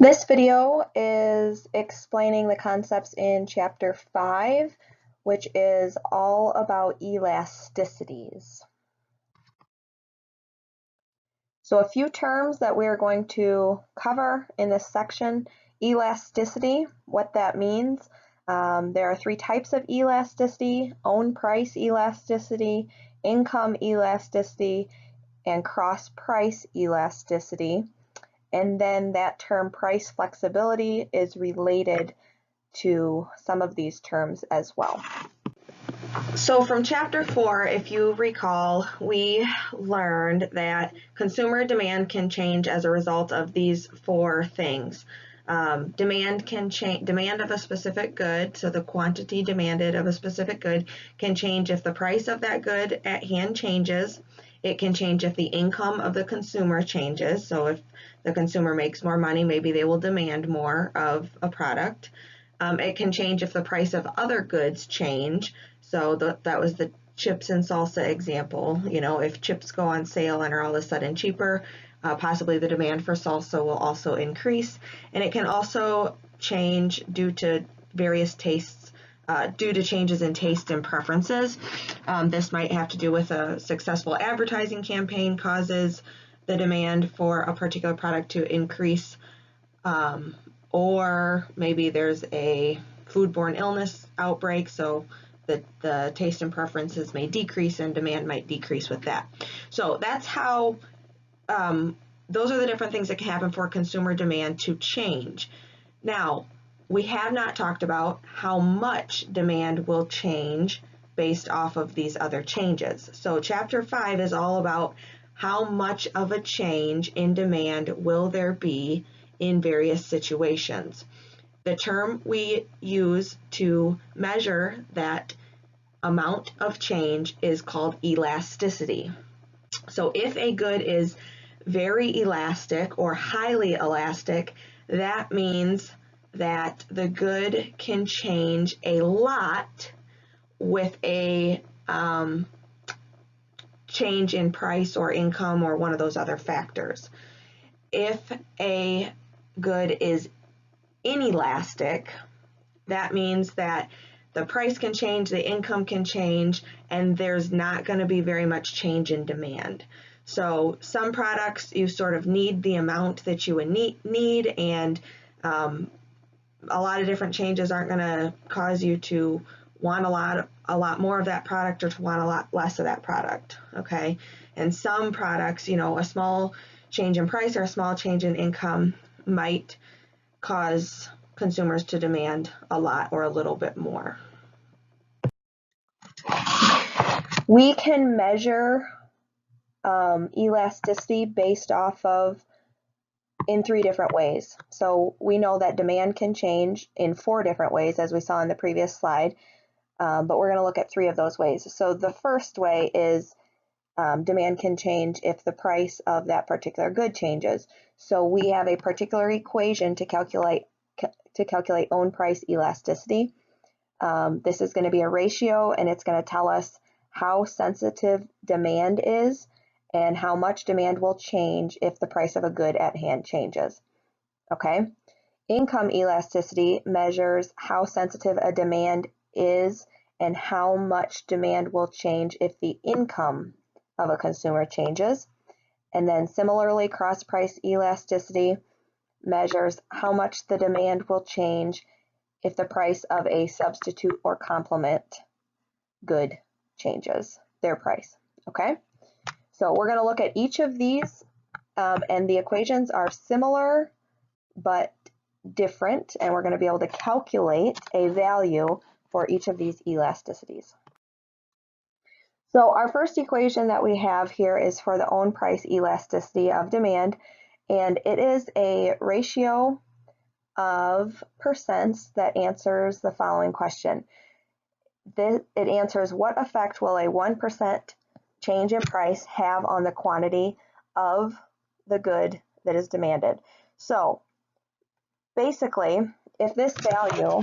This video is explaining the concepts in Chapter 5, which is all about elasticities. So a few terms that we are going to cover in this section. Elasticity, what that means. There are three types of elasticity: own price elasticity, income elasticity, and cross price elasticity. And then that term price flexibility is related to some of these terms as well. So from Chapter 4, if you recall, we learned that consumer demand can change as a result of these four things. Demand can change, demand of a specific good, so the quantity demanded of a specific good can change if the price of that good at hand changes. It can change if the income of the consumer changes, so if the consumer makes more money, maybe they will demand more of a product. It can change if the price of other goods change, so that was the chips and salsa example. You know, if chips go on sale and are all of a sudden cheaper, possibly the demand for salsa will also increase. And it can also change due to various tastes, due to changes in taste and preferences. This might have to do with a successful advertising campaign causes the demand for a particular product to increase, or maybe there's a foodborne illness outbreak, so the taste and preferences may decrease and demand might decrease with that. So that's how, those are the different things that can happen for consumer demand to change. Now, we have not talked about how much demand will change based off of these other changes. So Chapter 5 is all about how much of a change in demand will there be in various situations. The term we use to measure that amount of change is called elasticity. So if a good is very elastic or highly elastic, that means that the good can change a lot with a change in price or income or one of those other factors. If a good is inelastic, that means that the price can change, the income can change, and there's not going to be very much change in demand. So some products you sort of need the amount that you would need, and a lot of different changes aren't going to cause you to want a lot more of that product or to want a lot less of that product. Okay, and some products, you know, a small change in price or a small change in income might cause consumers to demand a lot or a little bit more. We can measure elasticity based off of in three different ways. So we know that demand can change in four different ways, as we saw in the previous slide, but we're going to look at three of those ways. So the first way is demand can change if the price of that particular good changes. So we have a particular equation to calculate own price elasticity. This is going to be a ratio, and it's going to tell us how sensitive demand is and how much demand will change if the price of a good at hand changes. Okay. Income elasticity measures how sensitive a demand is and how much demand will change if the income of a consumer changes. And then similarly, cross price elasticity measures how much the demand will change if the price of a substitute or complement good changes their price. Okay, so we're going to look at each of these, and the equations are similar but different, and we're going to be able to calculate a value for each of these elasticities. So our first equation that we have here is for the own price elasticity of demand, and it is a ratio of percents that answers the following question. It answers, what effect will a 1% change in price have on the quantity of the good that is demanded? So basically, if this value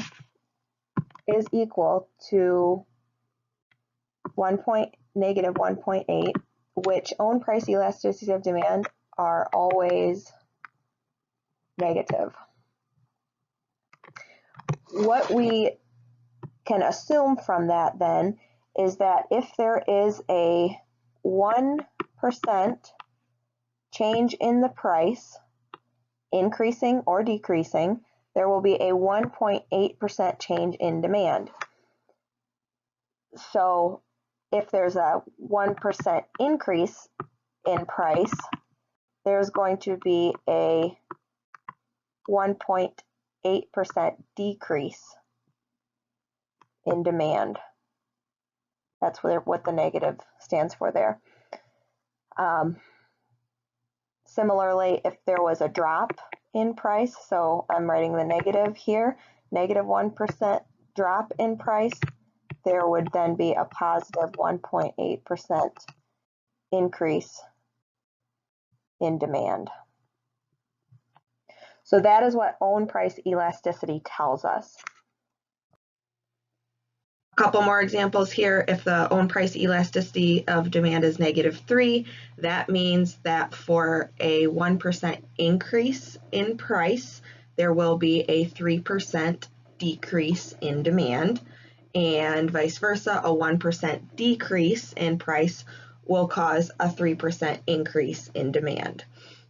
is equal to negative 1.8, which own price elasticity of demand are always negative. What we can assume from that then is that if there is a 1% change in the price, increasing or decreasing, there will be a 1.8% change in demand. So if there's a 1% increase in price, there's going to be a 1.8% decrease in demand. That's what the negative stands for there. Similarly, if there was a drop in price, so I'm writing the negative here, negative 1% drop in price, there would then be a positive 1.8% increase in demand. So that is what own price elasticity tells us. A couple more examples here. If the own price elasticity of demand is -3, that means that for a 1% increase in price, there will be a 3% decrease in demand, and vice versa, a 1% decrease in price will cause a 3% increase in demand.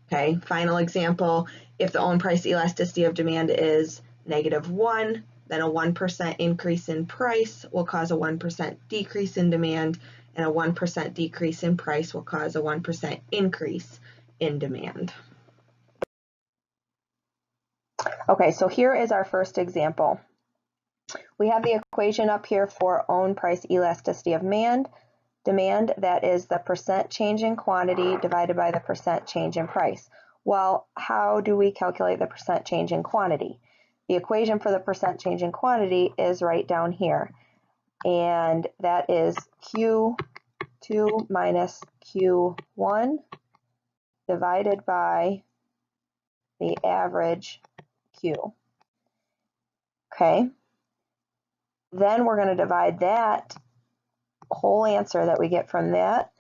Okay, final example, if the own price elasticity of demand is -1, then a 1% increase in price will cause a 1% decrease in demand, and a 1% decrease in price will cause a 1% increase in demand. Okay, so here is our first example. We have the equation up here for own price elasticity of demand, that is the percent change in quantity divided by the percent change in price. Well, how do we calculate the percent change in quantity? The equation for the percent change in quantity is right down here, and that is Q2 minus Q1 divided by the average Q. Okay, then we're going to divide that whole answer that we get from that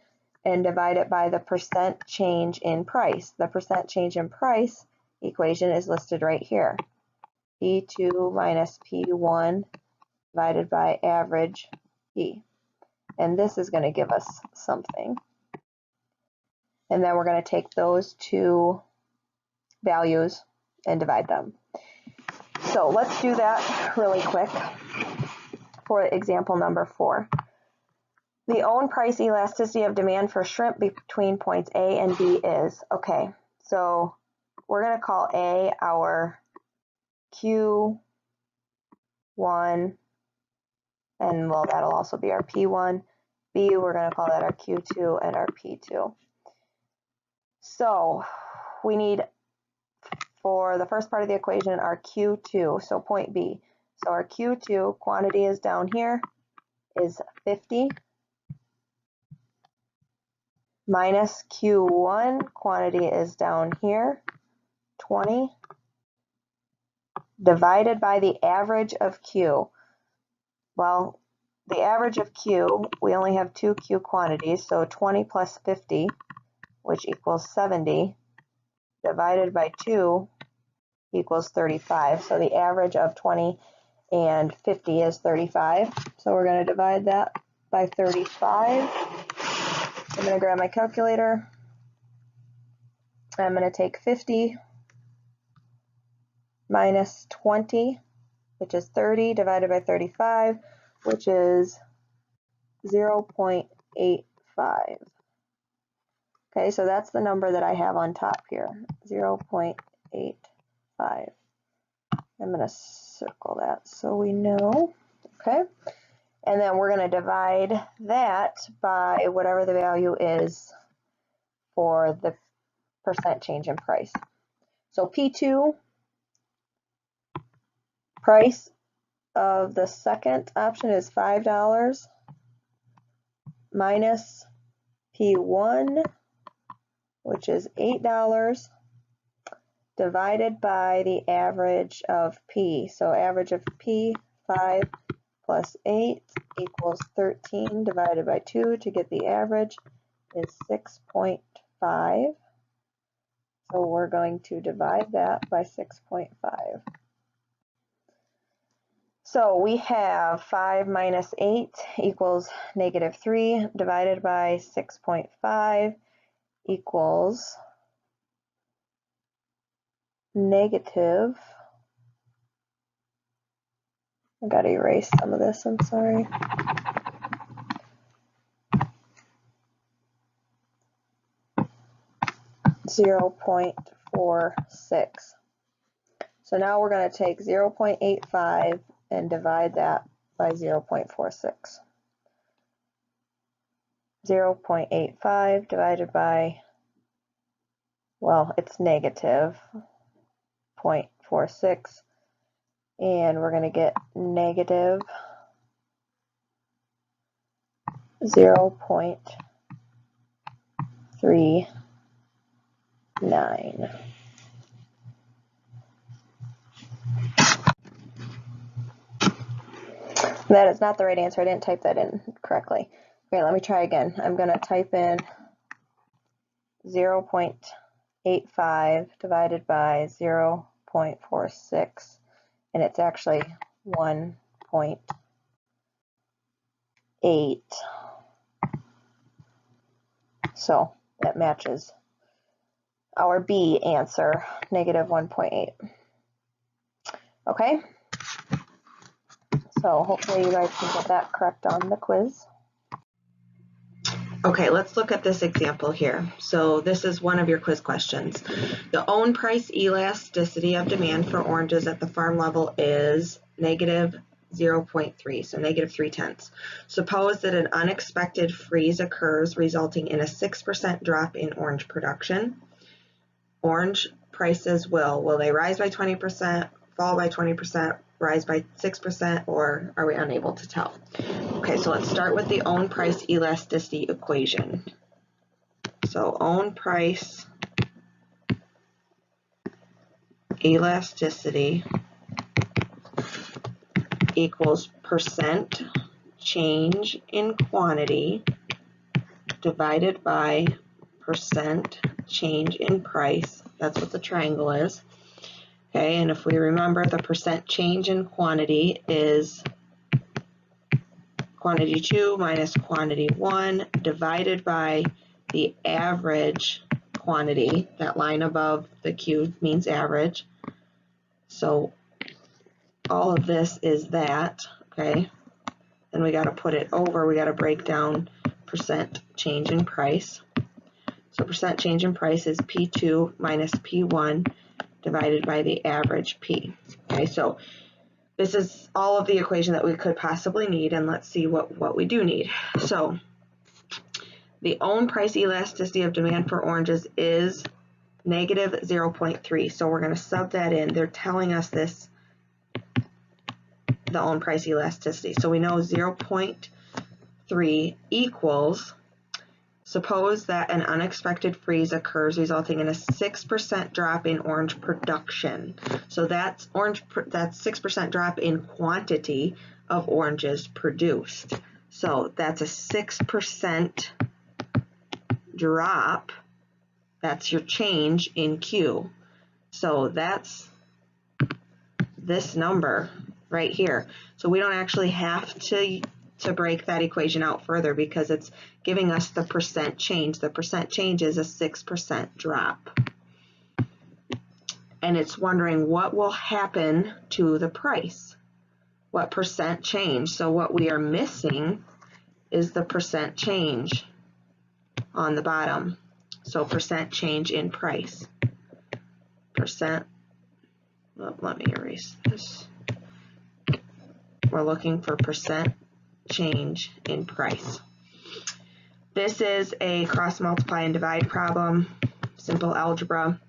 and divide it by the percent change in price. The percent change in price equation is listed right here. P2 minus P1 divided by average P. And this is going to give us something. And then we're going to take those two values and divide them. So let's do that really quick for example number 4. The own price elasticity of demand for shrimp between points A and B is, okay, so we're going to call A our Q1, and well, that'll also be our P1. B, we're going to call that our Q2 and our P2. So we need, for the first part of the equation, our Q2, so point B. So our Q2 quantity is down here, is 50, minus Q1 quantity is down here, 20, divided by the average of Q. Well, the average of Q, we only have 2 Q quantities, so 20 plus 50, which equals 70, divided by 2 equals 35. So the average of 20 and 50 is 35. So we're going to divide that by 35. I'm going to grab my calculator. I'm going to take 50 minus 20, which is 30, divided by 35, which is 0.85. Okay, so that's the number that I have on top here, 0.85. I'm going to circle that so we know. Okay, and then we're going to divide that by whatever the value is for the percent change in price. So P2, price of the second option is $5 minus P1, which is $8, divided by the average of P. So average of P, 5 plus 8 equals 13, divided by 2 to get the average is 6.5. So So we're going to divide that by 6.5. So we have 5 minus 8 equals negative 3 divided by 6.5 equals negative, I gotta erase some of this, I'm sorry. .46. So now we're going to take 0.85 and divide that by 0.46. 0.85 divided by, well, it's negative 0.46, and we're going to get negative 0.39. That is not the right answer. I didn't type that in correctly. Okay, let me try again. I'm going to type in 0.85 divided by 0.46, and it's actually 1.8. So that matches our B answer, negative 1.8. Okay, so hopefully you guys can get that correct on the quiz. Okay, let's look at this example here. So this is one of your quiz questions. The own price elasticity of demand for oranges at the farm level is negative 0.3, so negative 0.3. Suppose that an unexpected freeze occurs, resulting in a 6% drop in orange production. Orange prices will they rise by 20%, fall by 20%, rise by 6%, or are we unable to tell? Okay, so let's start with the own price elasticity equation. So own price elasticity equals percent change in quantity divided by percent change in price. That's what the triangle is. Okay, and if we remember, the percent change in quantity is quantity 2 minus quantity 1 divided by the average quantity. That line above the Q means average. So all of this is that, okay? Then we got to put it over, we got to break down percent change in price. So percent change in price is P2 minus P1 divided by the average P. Okay, so this is all of the equation that we could possibly need, and let's see what we do need. So the own price elasticity of demand for oranges is negative 0.3. So we're going to sub that in. They're telling us this, the own price elasticity. So we know 0.3 equals, suppose that an unexpected freeze occurs resulting in a 6% drop in orange production. So that's 6% drop in quantity of oranges produced. So that's a 6% drop. That's your change in Q. So that's this number right here. So we don't actually have to break that equation out further because it's giving us the percent change. The percent change is a 6% drop. And it's wondering what will happen to the price. What percent change? So what we are missing is the percent change on the bottom. So percent change in price. Percent, well, let me erase this. We're looking for percent change in price. This is a cross multiply and divide problem, simple algebra.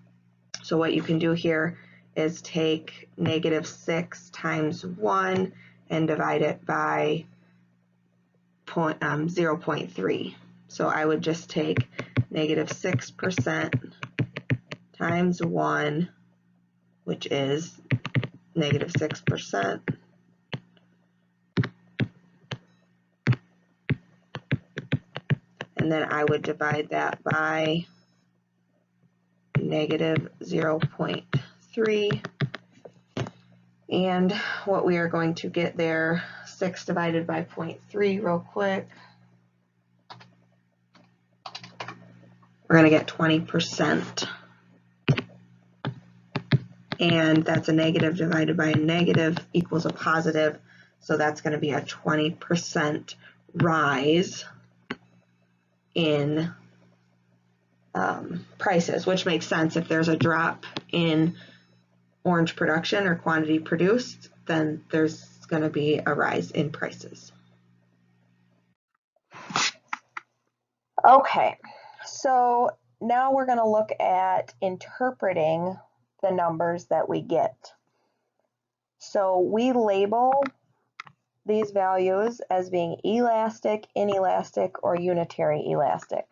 So what you can do here is take negative 6 times 1 and divide it by 0.3. So I would just take negative 6% times 1, which is negative 6%. And then I would divide that by negative 0.3. And what we are going to get there, 6 divided by 0.3 real quick. We're going to get 20%. And that's a negative divided by a negative equals a positive. So that's going to be a 20% rise in prices, which makes sense. If there's a drop in orange production or quantity produced, then there's going to be a rise in prices. Okay, so now we're going to look at interpreting the numbers that we get. So we label these values as being elastic, inelastic, or unitary elastic.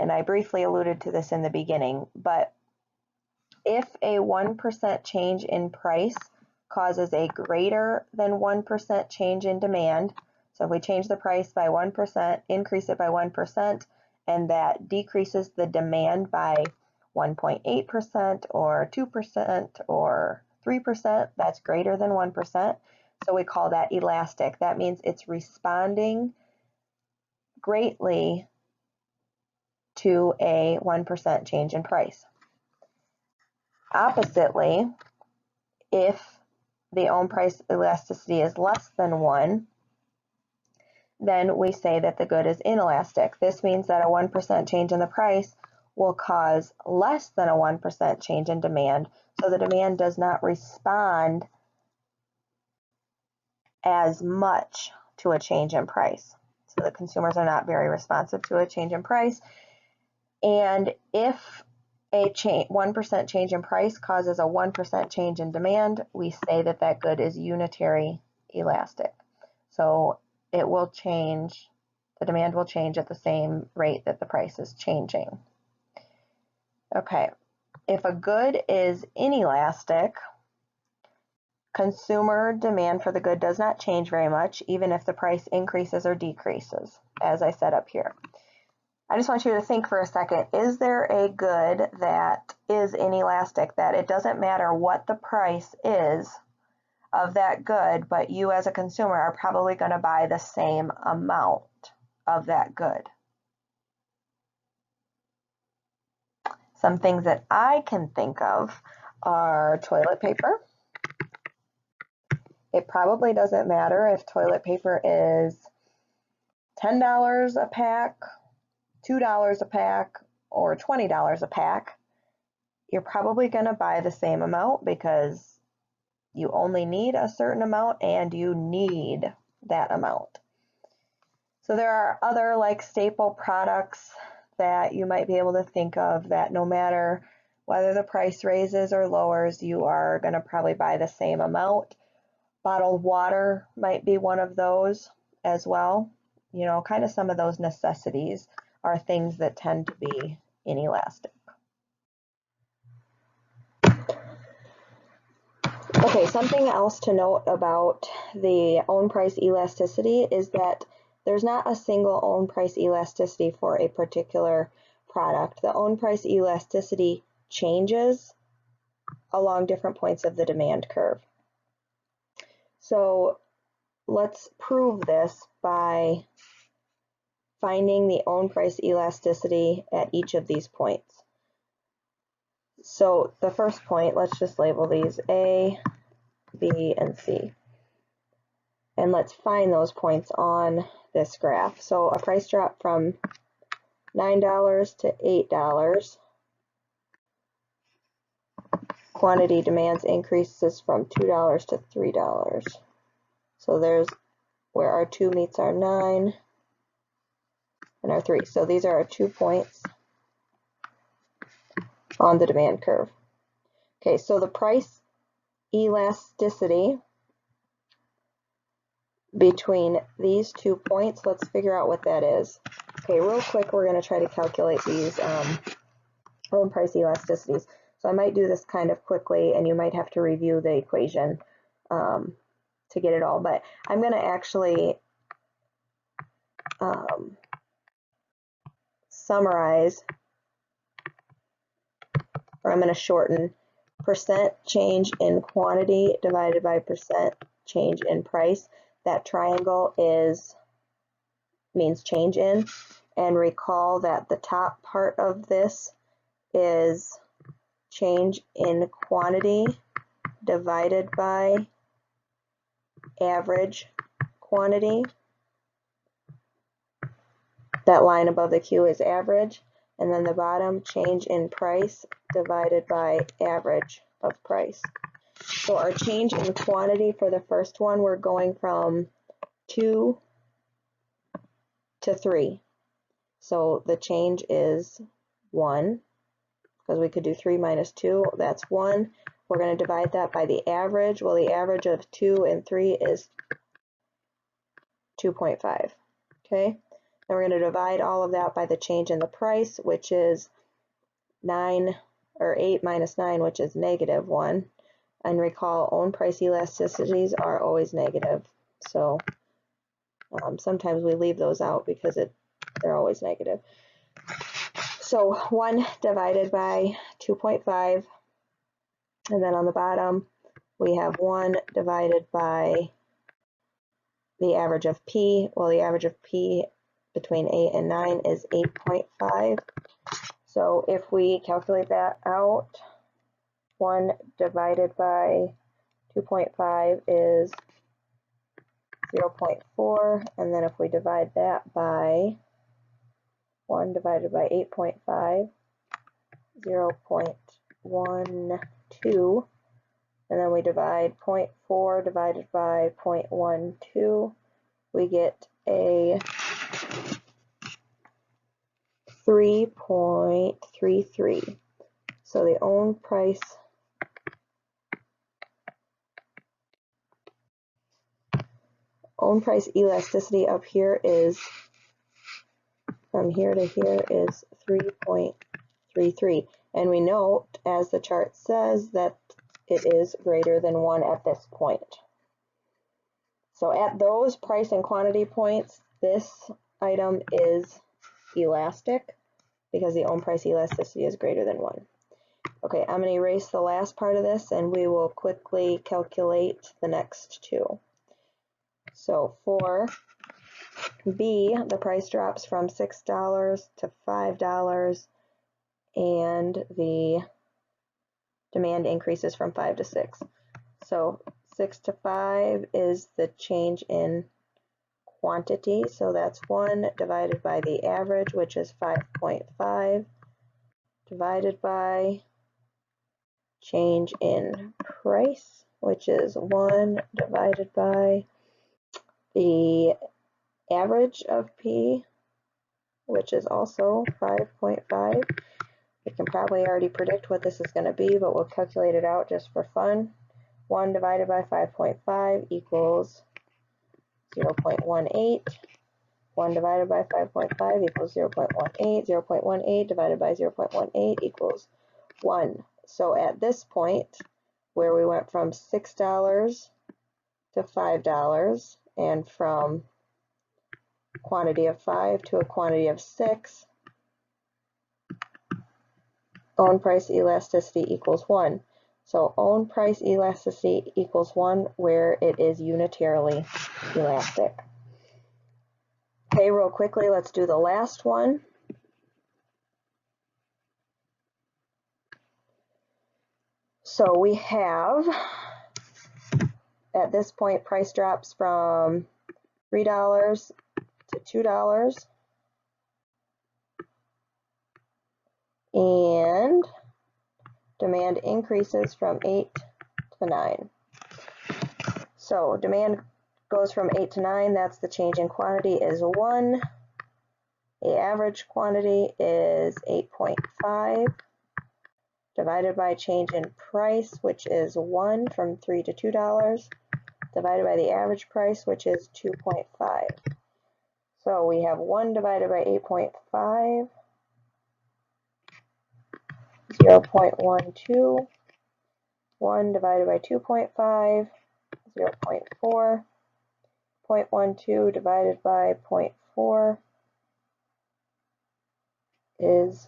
And I briefly alluded to this in the beginning, but if a 1% change in price causes a greater than 1% change in demand, so if we change the price by 1%, increase it by 1%, and that decreases the demand by 1.8% or 2% or 3%, that's greater than 1%. So we call that elastic. That means it's responding greatly to a 1% change in price. Oppositely, if the own price elasticity is less than 1, then we say that the good is inelastic. This means that a 1% change in the price will cause less than a 1% change in demand, so the demand does not respond as much to a change in price. So the consumers are not very responsive to a change in price. And if a 1% change in price causes a 1% change in demand, we say that that good is unitary elastic. So it will change, the demand will change at the same rate that the price is changing. Okay, if a good is inelastic, consumer demand for the good does not change very much, even if the price increases or decreases, as I said up here. I just want you to think for a second, is there a good that is inelastic, that it doesn't matter what the price is of that good, but you as a consumer are probably going to buy the same amount of that good? Some things that I can think of are toilet paper. It probably doesn't matter if toilet paper is $10 a pack, $2 a pack, or $20 a pack. You're probably going to buy the same amount because you only need a certain amount and you need that amount. So there are other like staple products that you might be able to think of that no matter whether the price raises or lowers, you are going to probably buy the same amount. Bottled water might be one of those as well. You know, kind of some of those necessities are things that tend to be inelastic. Okay, something else to note about the own price elasticity is that there's not a single own price elasticity for a particular product. The own price elasticity changes along different points of the demand curve. So let's prove this by finding the own price elasticity at each of these points. So the first point, let's just label these A, B, and C. And let's find those points on this graph. So a price drop from $9 to $8. Quantity demands increases from $2 to $3. So there's where our 2 meets our 9 and our 3. So these are our 2 points on the demand curve. Okay, so the price elasticity between these 2 points, let's figure out what that is. Okay, real quick, we're going to try to calculate these own price elasticities. So I might do this kind of quickly, and you might have to review the equation to get it all. But I'm going to actually summarize or I'm going to shorten, percent change in quantity divided by percent change in price. That triangle means change in, and recall that the top part of this is change in quantity divided by average quantity. That line above the Q is average, and then the bottom, change in price divided by average of price. So our change in quantity for the first one, we're going from 2 to 3. So the change is 1, because we could do 3 minus 2, that's 1. We're going to divide that by the average. Well, the average of 2 and 3 is 2.5. Okay? Then we're going to divide all of that by the change in the price, which is 8 minus 9, which is negative 1. And recall, own price elasticities are always negative. So sometimes we leave those out because they're always negative. So 1 divided by 2.5. And then on the bottom, we have 1 divided by the average of P. Well, the average of P between 8 and 9 is 8.5. So if we calculate that out, 1 divided by 2.5 is 0.4. And then if we divide that by 1 divided by 8.5, 0.12. And then we divide 0.4 divided by 0.12. We get a 3.33. So the own price elasticity up here is, from here to here, is 3.33. And we note, as the chart says, that it is greater than 1 at this point. So at those price and quantity points, this item is elastic because the own price elasticity is greater than 1. Okay, I'm going to erase the last part of this and we will quickly calculate the next two. So for B, the price drops from $6 to $5 and the demand increases from 5 to 6. So 6 to 5 is the change in quantity, so that's 1 divided by the average, which is 5.5, divided by change in price, which is 1 divided by the average of P, which is also 5.5. We can probably already predict what this is going to be, but we'll calculate it out just for fun. 1 divided by 5.5 equals 0.18. 1 divided by 5.5 equals 0.18. 0.18 divided by 0.18 equals 1. So at this point, where we went from $6 to $5 and from quantity of 5 to a quantity of 6, own price elasticity equals 1. So own price elasticity equals 1 where it is unitarily elastic. Okay, real quickly, let's do the last one. So we have, at this point, price drops from $3 to $2. And demand increases from 8 to 9. So demand goes from 8 to 9, that's the change in quantity is 1. The average quantity is 8.5 divided by change in price, which is 1 from $3 to $2, divided by the average price, which is 2.5. So we have 1 divided by 8.5, 0.12, 1 divided by 2.5, 0.4, 0.12 divided by 0.4 is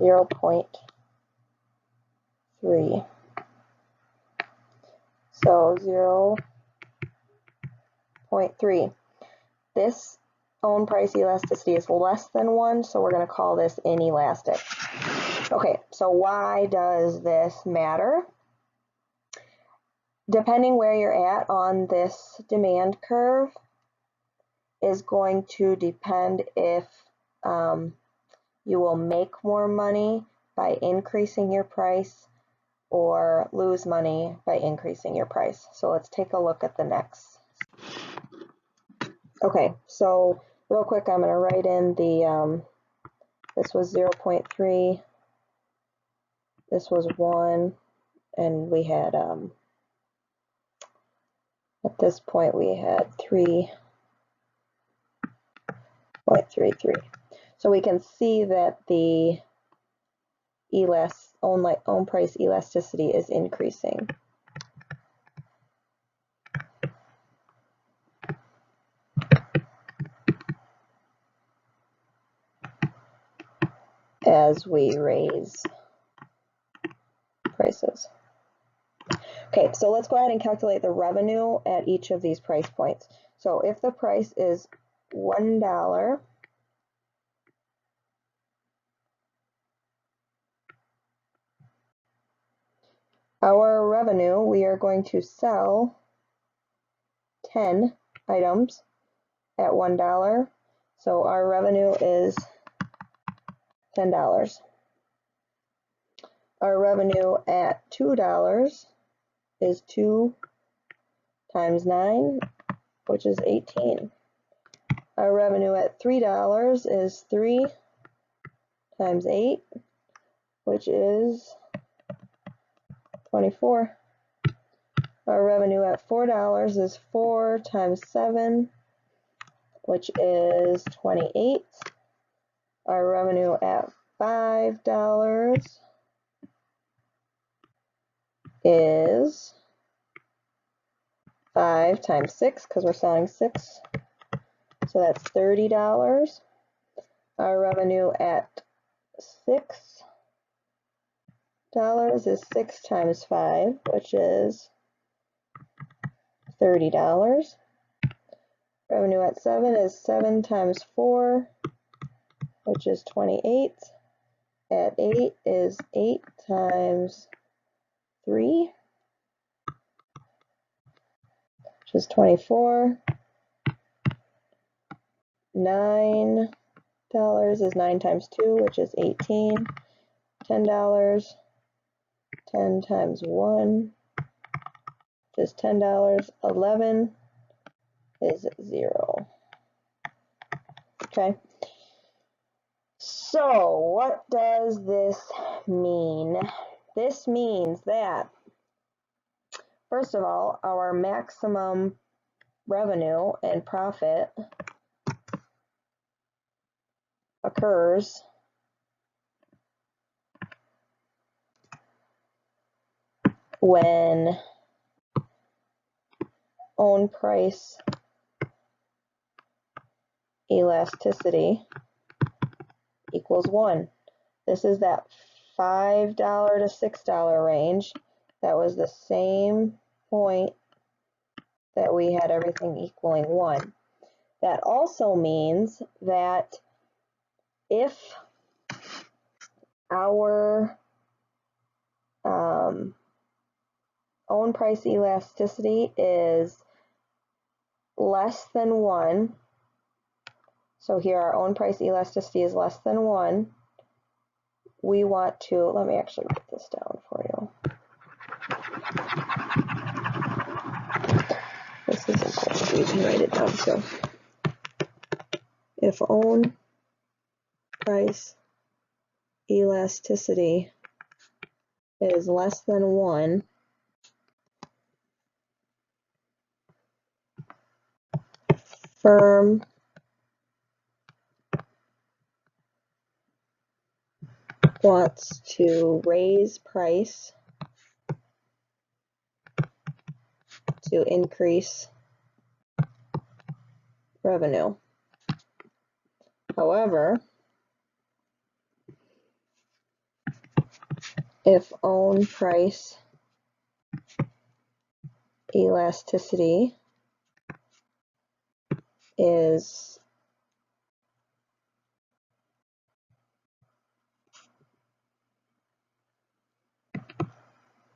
0.3. So 0.3. This own price elasticity is less than 1, so we're going to call this inelastic. Okay, so why does this matter? Depending where you're at on this demand curve is going to depend if you will make more money by increasing your price or lose money by increasing your price. So let's take a look at the next. Okay, so real quick, I'm going to write in the, this was 0.3, this was 1, and we had, at this point we had 3.33. So we can see that the own price elasticity is increasing. As we raise prices. Okay, so let's go ahead and calculate the revenue at each of these price points. So if the price is $1, our revenue, we are going to sell 10 items at $1. So our revenue is $10. Our revenue at $2 is 2 times 9, which is 18. Our revenue at $3 is 3 times 8, which is 24. Our revenue at $4 is 4 times 7, which is 28. Our revenue at $5 is 5 times 6, because we're selling 6, so that's $30. Our revenue at $6 is 6 times 5, which is $30. Revenue at 7 is 7 times 4, which is 28. At 8 is 8 times 3, which is 24. $9 is 9 times 2, which is 18. $10, 10 times 1, which is $10. 11 is 0. Okay. So what does this mean? This means that, first of all, our maximum revenue and profit occurs when own price elasticity equals 1. This is that $5 to $6 range. That was the same point that we had everything equaling 1. That also means that if our own price elasticity is less than 1, so here our own price elasticity is less than 1, we want to, let me actually write this down for you. This is important, you can write it down. So if own price elasticity is less than 1, firm wants to raise price to increase revenue. However, if own price elasticity is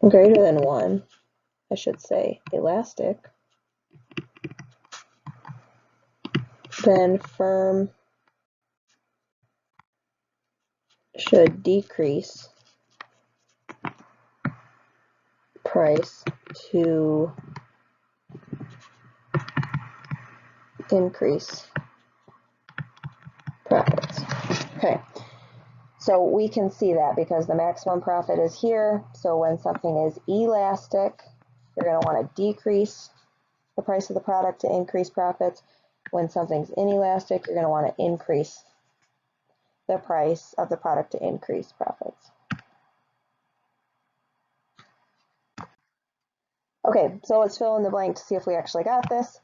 greater than 1, I should say elastic, then firm should decrease price to increase profits. Okay, so we can see that because the maximum profit is here. So when something is elastic, you're going to want to decrease the price of the product to increase profits. When something's inelastic, you're going to want to increase the price of the product to increase profits. Okay, so let's fill in the blank to see if we actually got this.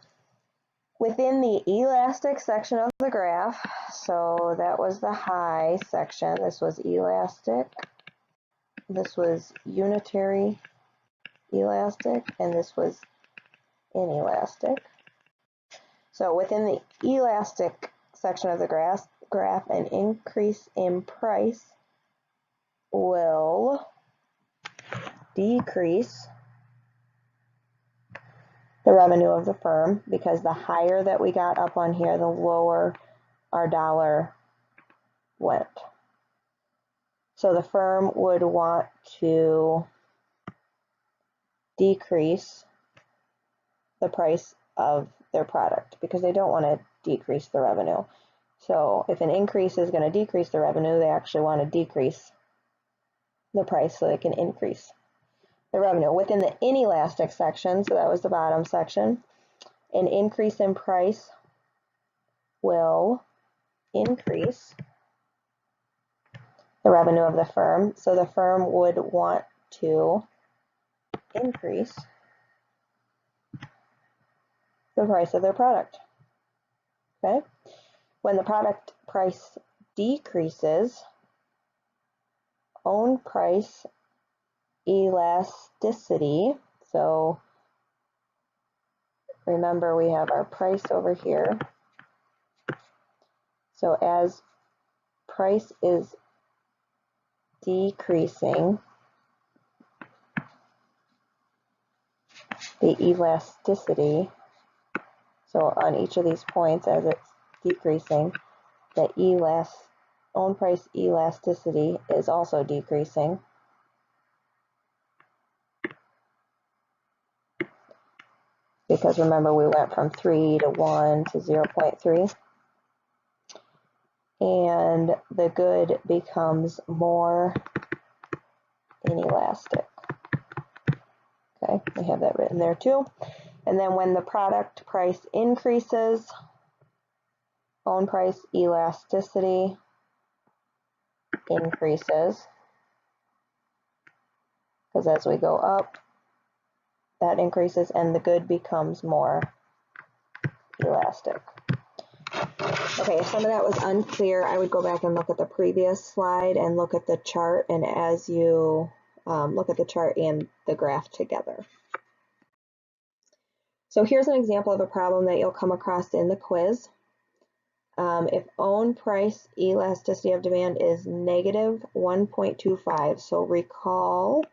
Within the elastic section of the graph, so that was the high section, this was elastic, this was unitary elastic, and this was inelastic. So within the elastic section of the graph, an increase in price will decrease the revenue of the firm, because the higher that we got up on here, the lower our dollar went. So the firm would want to decrease the price of their product because they don't want to decrease the revenue. So if an increase is going to decrease the revenue, they actually want to decrease the price so they can increase the revenue. Within the inelastic section, so that was the bottom section, an increase in price will increase the revenue of the firm. So the firm would want to increase the price of their product. Okay? When the product price decreases, own price elasticity, so remember we have our price over here. So as price is decreasing, the elasticity, so on each of these points as it's decreasing, the own price elasticity is also decreasing. Because remember we went from 3 to 1 to 0.3. And the good becomes more inelastic. Okay, we have that written there too. And then when the product price increases, own price elasticity increases. Because as we go up, that increases and the good becomes more elastic. Okay, if some of that was unclear, I would go back and look at the previous slide and look at the chart, and as you look at the chart and the graph together. So here's an example of a problem that you'll come across in the quiz. If own price elasticity of demand is negative 1.25, so recall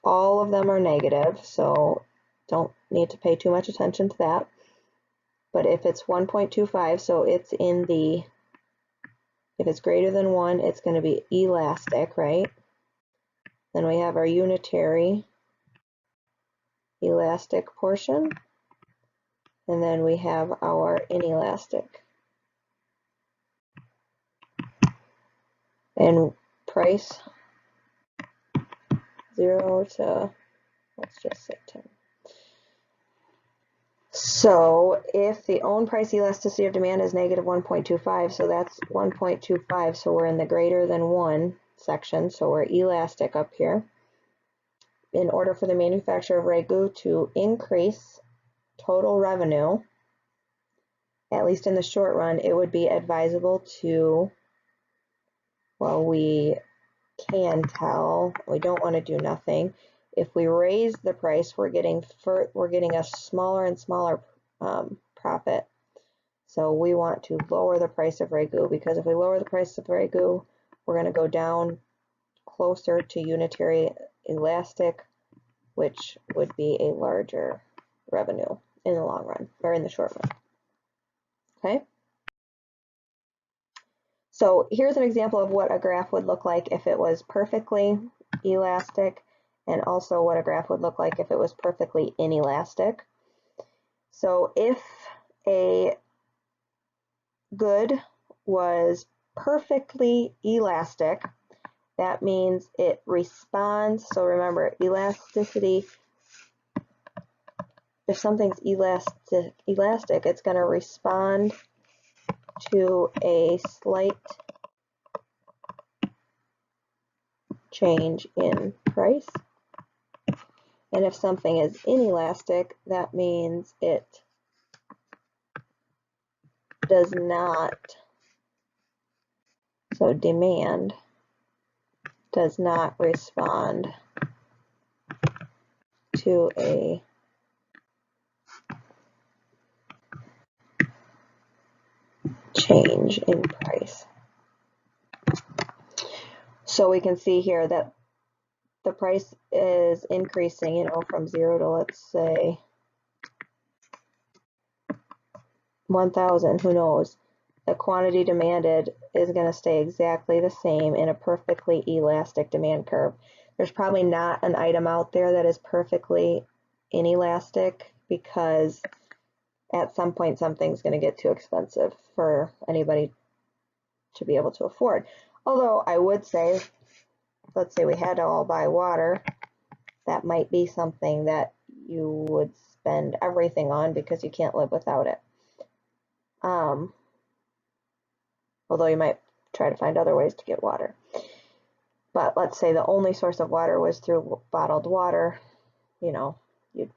all of them are negative, so don't need to pay too much attention to that. But if it's 1.25, so it's in the, if it's greater than 1, it's going to be elastic, right? Then we have our unitary elastic portion, and then we have our inelastic. And price 0 to, let's just say 10. So if the own price elasticity of demand is negative 1.25, so that's 1.25, so we're in the greater than 1 section, so we're elastic up here. In order for the manufacturer of ragu to increase total revenue, at least in the short run, it would be advisable to Well, we can tell we don't want to do nothing. If we raise the price, we're getting a smaller and smaller profit. So we want to lower the price of Ragu, because if we lower the price of Ragu, we're going to go down closer to unitary elastic, which would be a larger revenue in the long run, or in the short run. Okay. So here's an example of what a graph would look like if it was perfectly elastic, and also what a graph would look like if it was perfectly inelastic. So if a good was perfectly elastic, that means it responds. So remember, elasticity, if something's elastic, it's going to respond to a slight change in price. And if something is inelastic, that means it does not, so demand does not respond to a change in price. So we can see here that the price is increasing, from 0 to, let's say, 1,000, who knows. The quantity demanded is going to stay exactly the same in a perfectly elastic demand curve. There's probably not an item out there that is perfectly inelastic, because at some point something's going to get too expensive for anybody to be able to afford. Although I would say, let's say we had to all buy water, that might be something that you would spend everything on because you can't live without it. Although you might try to find other ways to get water. But let's say the only source of water was through bottled water, you'd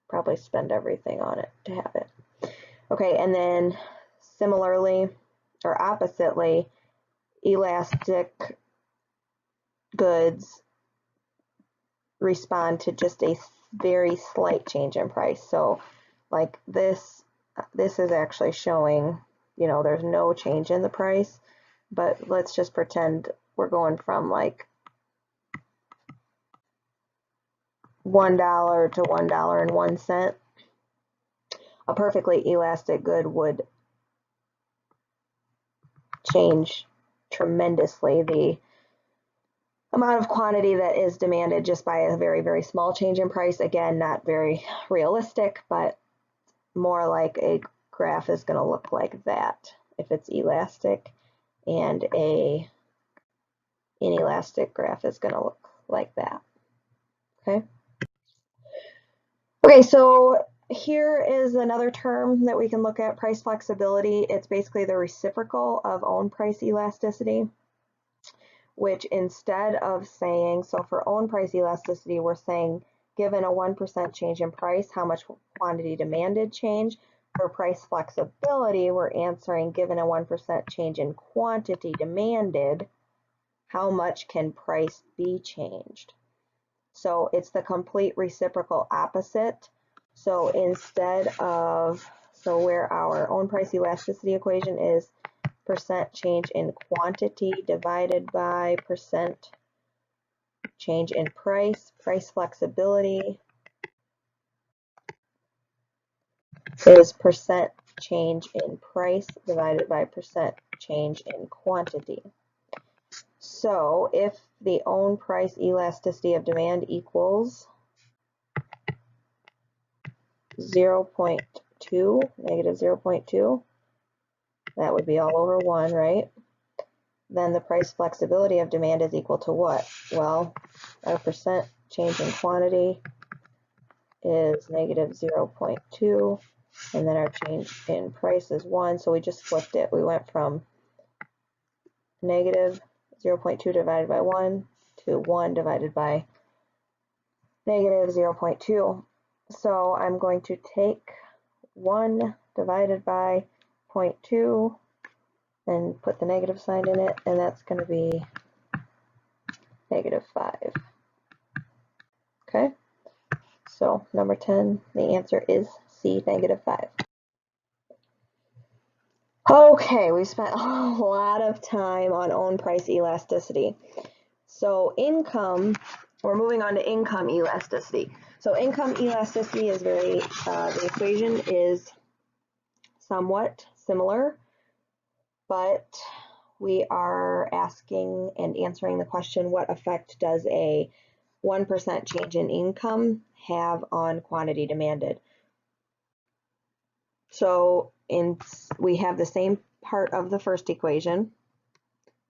probably spend everything on it to have it. Okay, and then similarly, or oppositely, elastic goods respond to just a very slight change in price. So like this is actually showing, there's no change in the price, but let's just pretend we're going from like $1 to $1.01. A perfectly elastic good would change tremendously the amount of quantity that is demanded just by a very, very small change in price. Again, not very realistic, but more like a graph is going to look like that if it's elastic, and a inelastic graph is going to look like that. Okay. Okay, so here is another term that we can look at, price flexibility. It's basically the reciprocal of own price elasticity, which instead of saying, so for own price elasticity, we're saying given a 1% change in price, how much quantity demanded change. For price flexibility, we're answering given a 1% change in quantity demanded, how much can price be changed? So it's the complete reciprocal opposite. So instead of, so where our own price elasticity equation is percent change in quantity divided by percent change in price, price flexibility is percent change in price divided by percent change in quantity. So if the own price elasticity of demand equals 0.2, negative 0.2, that would be all over 1, right? Then the price flexibility of demand is equal to what? Well, our percent change in quantity is negative 0.2, and then our change in price is 1, so we just flipped it. We went from negative 0.2 divided by 1 to 1 divided by negative 0.2. So I'm going to take 1 divided by 0.2 and put the negative sign in it, and that's going to be -5. Okay, so number 10, the answer is C, -5. Okay, we spent a lot of time on own price elasticity. So income, we're moving on to income elasticity. So income elasticity is the equation is somewhat similar, but we are asking and answering the question, what effect does a 1% change in income have on quantity demanded? So we have the same part of the first equation,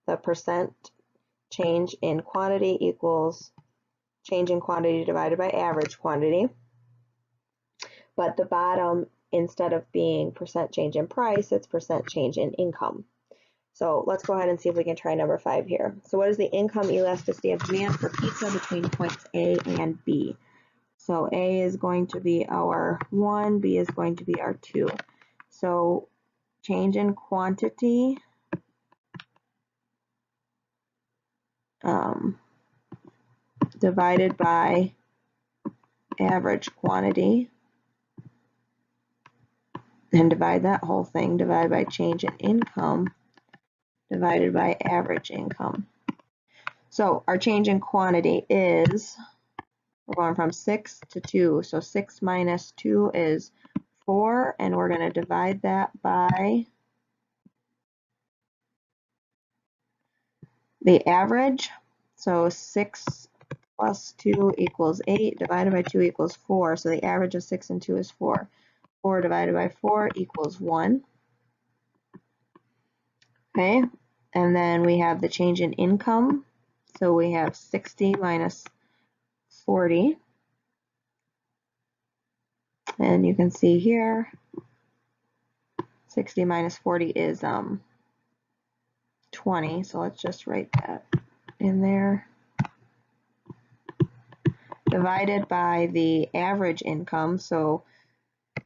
the percent change in quantity equals change in quantity divided by average quantity. But the bottom, instead of being percent change in price, it's percent change in income. So let's go ahead and see if we can try number 5 here. So what is the income elasticity of demand for pizza between points A and B? So A is going to be our 1, B is going to be our 2. So change in quantity divided by average quantity, and divide that whole thing, divided by change in income, divided by average income. So our change in quantity is, we're going from 6 to 2, so 6 minus 2 is 4, and we're going to divide that by the average. So 6 plus 2 equals 8, divided by 2 equals 4, so the average of 6 and 2 is 4. 4 divided by 4 equals 1. Okay, and then we have the change in income. So we have 60 minus 40. And you can see here, 60 minus 40 is 20. So let's just write that in there. Divided by the average income. So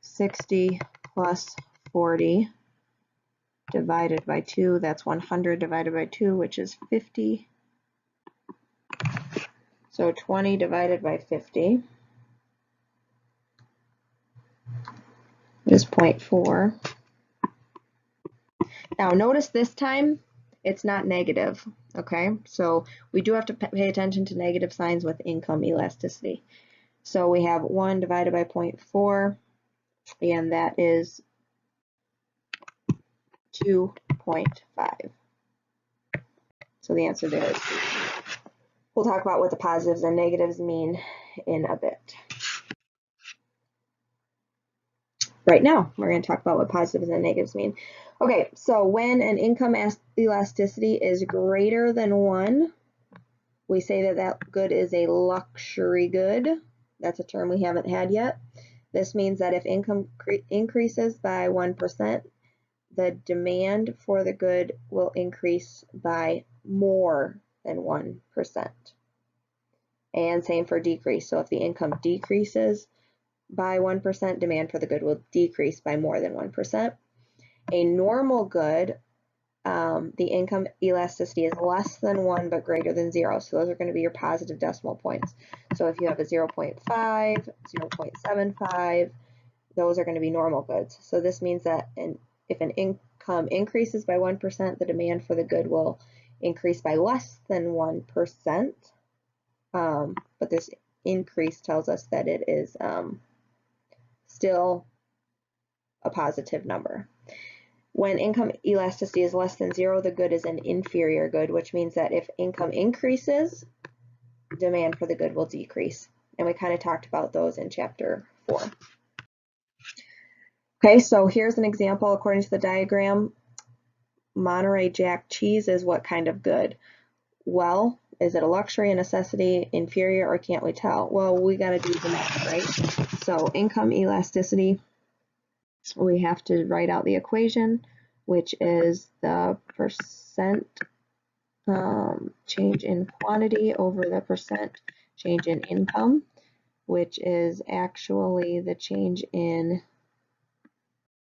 60 plus 40 divided by 2, that's 100 divided by 2, which is 50. So 20 divided by 50 is 0.4. Now notice this time it's not negative, okay? So we do have to pay attention to negative signs with income elasticity. So we have 1 divided by 0.4, and that is 2.5. So the answer there is C. We'll talk about what the positives and negatives mean in a bit. Right now, we're going to talk about what positives and negatives mean. Okay, so when an income elasticity is greater than 1, we say that that good is a luxury good. That's a term we haven't had yet. This means that if income increases by 1%, the demand for the good will increase by more than 1%. And same for decrease. So if the income decreases by 1%, demand for the good will decrease by more than 1%. A normal good, the income elasticity is less than 1 but greater than 0. So those are going to be your positive decimal points. So if you have a 0.5, 0.75, those are going to be normal goods. So this means that if an income increases by 1%, the demand for the good will increase by less than 1%. But this increase tells us that it is still a positive number. When income elasticity is less than 0, the good is an inferior good, which means that if income increases, demand for the good will decrease. And we kind of talked about those in chapter 4. Okay, so here's an example according to the diagram. Monterey Jack cheese is what kind of good? Well, is it a luxury, a necessity, inferior, or can't we tell? Well, we got to do the math, right? So income elasticity, we have to write out the equation, which is the percent change in quantity over the percent change in income, which is actually the change in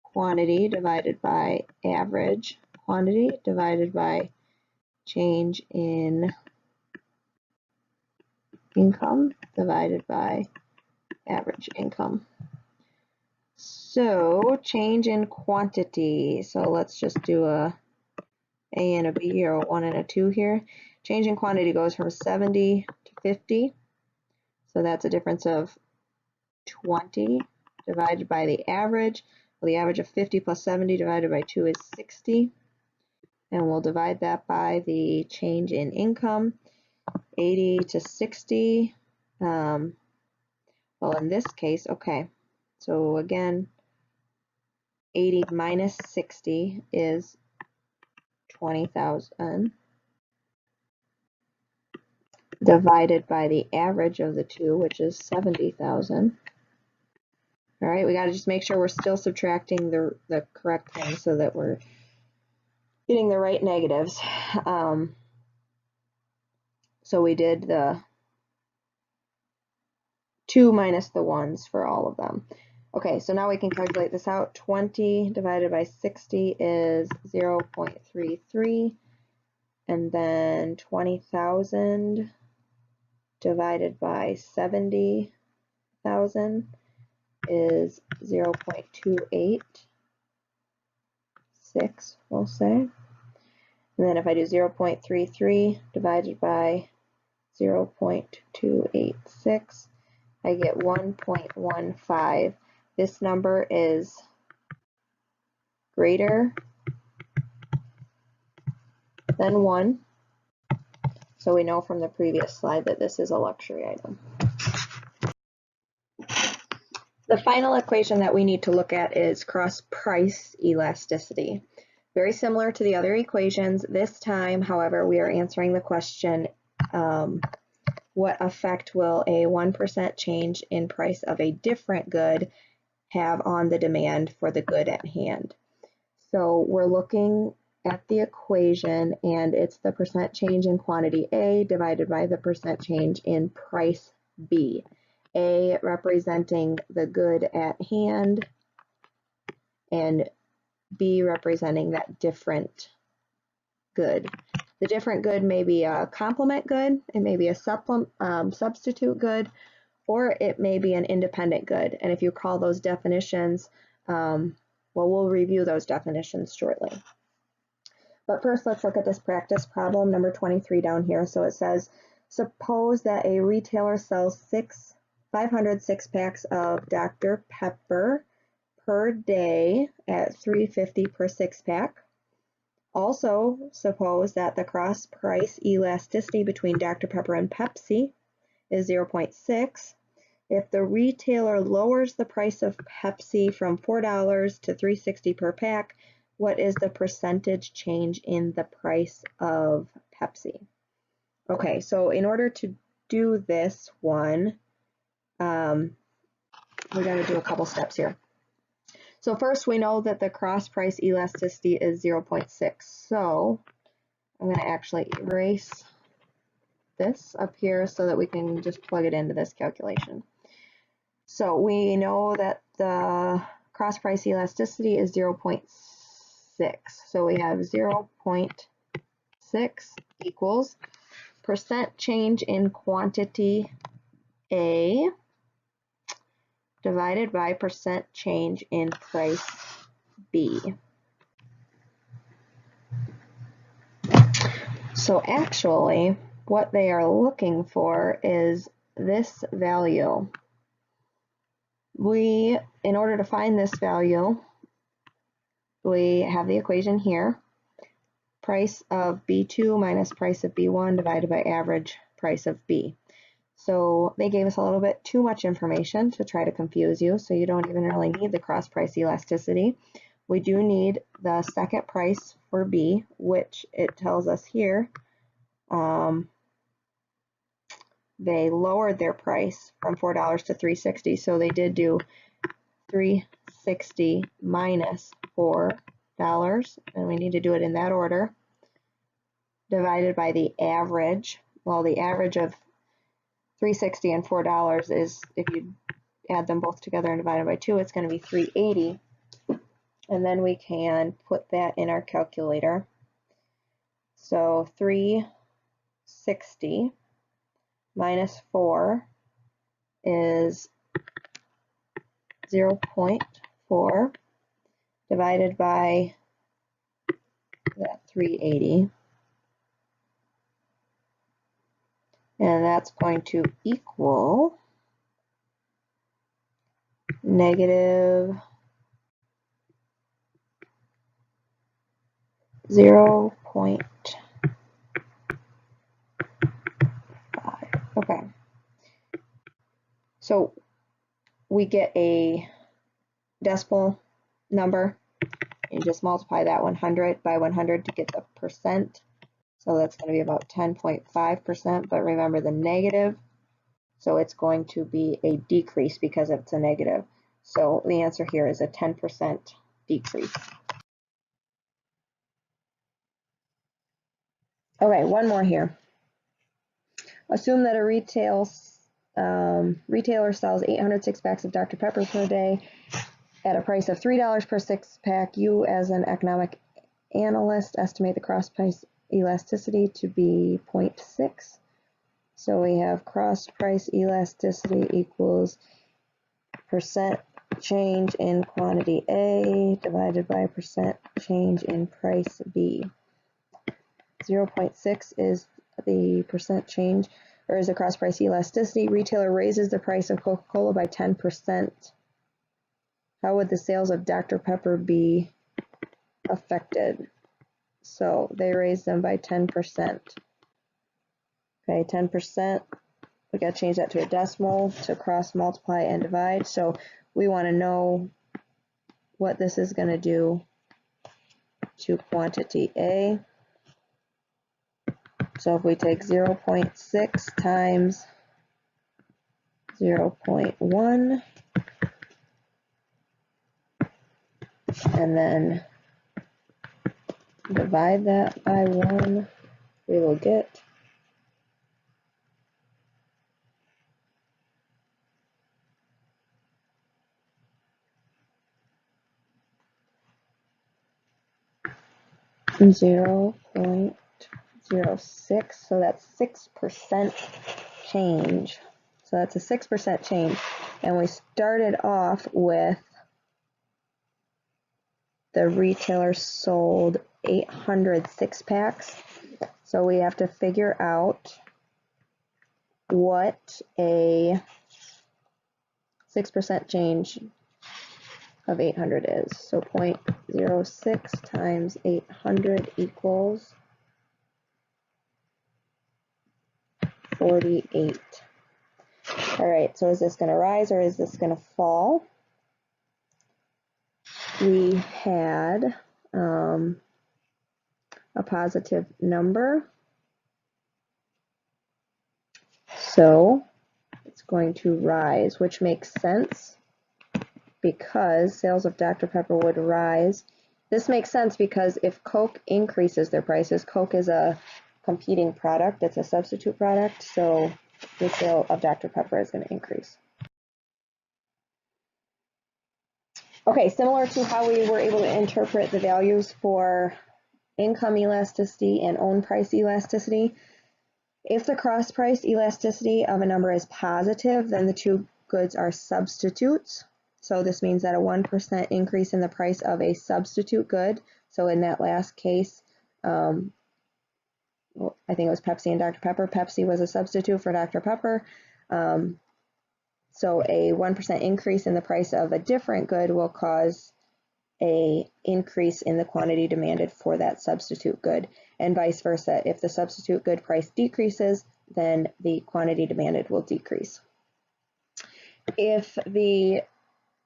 quantity divided by average quantity divided by change in income divided by average income. So change in quantity. So let's just do a and a B or a 1 and a 2 here. Change in quantity goes from 70 to 50. So that's a difference of 20 divided by the average. Well, the average of 50 plus 70 divided by 2 is 60. And we'll divide that by the change in income, 80 to 60. Well, in this case, okay. So again, 80 minus 60 is 20,000 divided by the average of the two, which is 70,000. All right, we got to just make sure we're still subtracting the correct thing so that we're getting the right negatives. So we did the 2 minus the 1s for all of them. Okay, so now we can calculate this out. 20 divided by 60 is 0.33. And then 20,000 divided by 70,000 is 0.286, we'll say. And then if I do 0.33 divided by 0.286, I get 1.15. This number is greater than 1. So we know from the previous slide that this is a luxury item. The final equation that we need to look at is cross-price elasticity. Very similar to the other equations. This time, however, we are answering the question, what effect will a 1% change in price of a different good have on the demand for the good at hand? So we're looking at the equation, and it's the percent change in quantity A divided by the percent change in price B. A representing the good at hand, and B representing that different good. The different good may be a complement good, it may be a substitute good, or it may be an independent good. And if you call those definitions, well, we'll review those definitions shortly. But first, let's look at this practice problem, number 23 down here. So it says, suppose that a retailer sells 500 six-packs of Dr. Pepper per day at $3.50 per six-pack. Also, suppose that the cross-price elasticity between Dr. Pepper and Pepsi is 0.6. If the retailer lowers the price of Pepsi from $4 to $3.60 per pack, what is the percentage change in the price of Pepsi? Okay, so in order to do this one, we got to do a couple steps here. So first, we know that the cross-price elasticity is 0.6. So I'm going to actually erase this up here so that we can just plug it into this calculation. So we know that the cross-price elasticity is 0.6. So we have 0.6 equals percent change in quantity A divided by percent change in price B. So actually, what they are looking for is this value. In order to find this value, we have the equation here. Price of B2 minus price of B1 divided by average price of B. So they gave us a little bit too much information to try to confuse you, so you don't even really need the cross-price elasticity. We do need the second price for B, which it tells us here. They lowered their price from $4 to $3.60, so they did do $3.60 minus $4, and we need to do it in that order, divided by the average. Well, the average of $3.60 and $4 is, if you add them both together and divide it by 2, it's going to be $3.80. and then we can put that in our calculator. So 360 minus 4 is 0.4 divided by that 380. And that's going to equal negative 0.5. Okay. So we get a decimal number. You just multiply that 100 by 100 to get the percent. So that's going to be about 10.5%, but remember the negative. So it's going to be a decrease because it's a negative. So the answer here is a 10% decrease. Okay, one more here. Assume that a retailer sells 800 six-packs of Dr. Pepper per day at a price of $3 per six-pack. You, as an economic analyst, estimate the cross-price elasticity to be 0.6. So we have cross-price elasticity equals percent change in quantity A divided by percent change in price B. 0.6 is the percent change, or is the cross-price elasticity. Retailer raises the price of Coca-Cola by 10%. How would the sales of Dr. Pepper be affected? So they raise them by 10%. Okay, 10%. We got to change that to a decimal to cross multiply and divide. So we want to know what this is going to do to quantity A. So if we take 0.6 times 0.1 and then divide that by 1, we will get 0.06, so that's 6% change. So that's a 6% change. And we started off with the retailer sold 800 six-packs. So we have to figure out what a 6% change of 800 is. So 0.06 times 800 equals 48. All right, so is this going to rise or is this going to fall? We had a positive number, so it's going to rise, which makes sense because sales of Dr. Pepper would rise. This makes sense because if Coke increases their prices, Coke is a competing product, it's a substitute product, so the sale of Dr. Pepper is going to increase. Okay, similar to how we were able to interpret the values for income elasticity and own price elasticity, if the cross price elasticity of a number is positive, then the two goods are substitutes. So this means that a 1% increase in the price of a substitute good, so in that last case, I think it was Pepsi and Dr. Pepper. Pepsi was a substitute for Dr. Pepper. So a 1% increase in the price of a different good will cause an increase in the quantity demanded for that substitute good, and vice versa. If the substitute good price decreases, then the quantity demanded will decrease. If the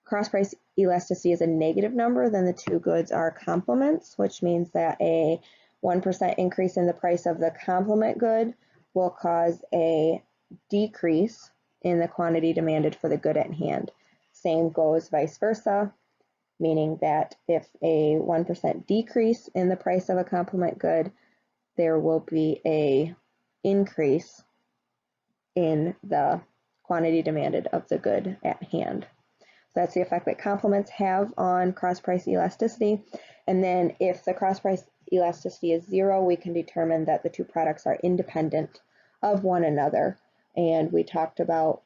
cross price elasticity is a negative number, then the two goods are complements, which means that a 1% increase in the price of the complement good will cause a decrease in the quantity demanded for the good at hand. Same goes vice versa, meaning that if a 1% decrease in the price of a complement good, there will be a increase in the quantity demanded of the good at hand. That's the effect that complements have on cross-price elasticity. And then if the cross-price elasticity is 0, we can determine that the two products are independent of one another. And we talked about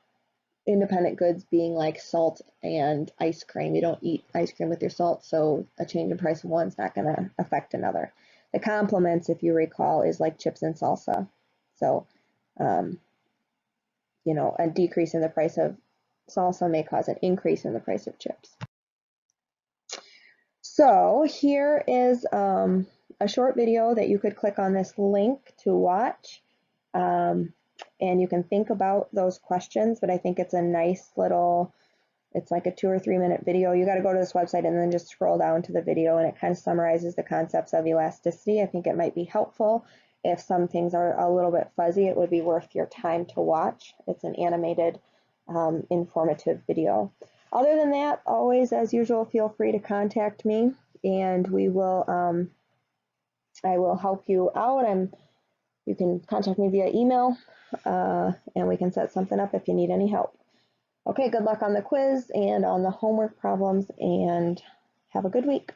independent goods being like salt and ice cream. You don't eat ice cream with your salt, so a change in price of one's not going to affect another. The complements, if you recall, is like chips and salsa. So, a decrease in the price of salsa may cause an increase in the price of chips. So here is a short video that you could click on this link to watch. And you can think about those questions, but I think it's a nice little, it's like a 2 or 3 minute video. You got to go to this website and then just scroll down to the video, and it kind of summarizes the concepts of elasticity. I think it might be helpful. If some things are a little bit fuzzy, it would be worth your time to watch. It's an animated, informative video. Other than that, always, as usual, feel free to contact me, and we will, I will help you out. You can contact me via email, and we can set something up if you need any help. Okay, good luck on the quiz and on the homework problems, and have a good week.